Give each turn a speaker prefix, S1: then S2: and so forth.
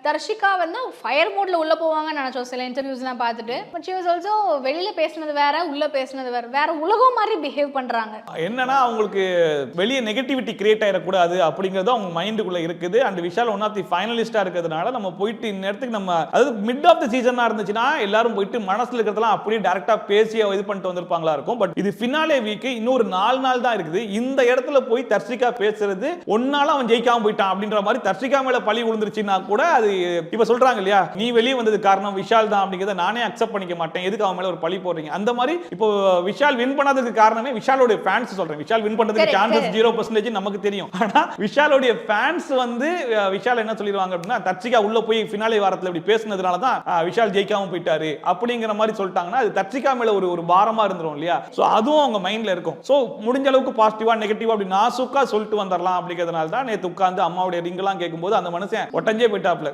S1: தர்ஷிகா வந்து ஃபயர் மோட்ல உள்ள போவாங்கன்னு நினைச்சோம் சில இன்டர்வியூஸ்லாம் பார்த்துட்டு. பட் ஷி வாஸ் ஆல்சோ வெளியில பேசினது வேற, உள்ள பேசினது வேற, வேற உலகம் மாதிரி பிஹேவ் பண்றாங்க.
S2: என்னன்னா அவங்களுக்கு வெளியே நெகட்டிவிட்டி கிரியேட் ஆயிடக்கூடாது அப்படிங்கிறது அவங்க மைண்டுக்குள்ள இருக்குது. And Vishal one of the ஃபைனலிஸ்டா இருக்கிறதுனால நம்ம போயிட்டு இந்நேரத்துக்கு நம்ம அதாவது மிட் ஆஃப் தி சீசனா இருந்துச்சுன்னா எல்லாரும் போயிட்டு மனசுல இருக்கிறதெல்லாம் அப்படியே டைரக்டா பேசி இது பண்ணிட்டு வந்திருப்பாங்களா இருக்கும். பட் இது ஃபினாலே வீக், இன்னொரு 4 நாள் தான் இருக்குது. இந்த இடத்துல போய் தர்ஷிகா பேசுறது ஒன்னால அவன் ஜெயிக்காம போயிட்டான் அப்படின்ற மாதிரி தர்ஷிகா மேல பழி விழுந்துருச்சுன்னா கூட அது இப்ப சொல்றாங்க இல்லையா, நீ வெளியே வந்தது காரணம் விஷால் தான் அப்படிங்கறத நானே அக்செப்ட் பண்ணிக்க மாட்டேன், எதுக்கு அவன் மேல ஒரு பழி போடுறீங்க. அந்த மாதிரி இப்போ விஷால் வின் பண்ணாததுக்கு காரணமே விஷாலோட ஃபேன்ஸ் சொல்றேன். விஷால் வின் பண்றதுக்கு சான்சஸ் 0% நமக்கு தெரியும். ஆனா விஷாலோட ஃபேன்ஸ் வந்து விஷால் என்ன சொல்லிடுவாங்க அப்படின்னா, தர்ஷிகா உள்ள போய் ஃபினாலே வாரத்துல இப்படி பேசுனதுனால தான் விஷால் ஜெயிக்காம போயிட்டாரு அப்படிங்கிற மாதிரி சொல்லிட்டாங்கன்னா அது தர்ஷிகா மேல ஒரு பாரமா இருந்துரும் இல்லையா. சோ அதுவும் அவங்க மைண்ட்ல இருக்கும். சோ முடிஞ்ச அளவுக்கு பாசிட்டிவா நெகட்டிவா அப்படி நாசுக்கா சொல்லிட்டு வந்துடலாம் அப்படிங்கிறதுனால தான் நேத்து உட்கார்ந்து அம்மாவுடைய ரிங் எல்லாம் கேட்கும்போது அந்த மனுஷன் ஒட்டஞ்சே போயிட்டாப்ல.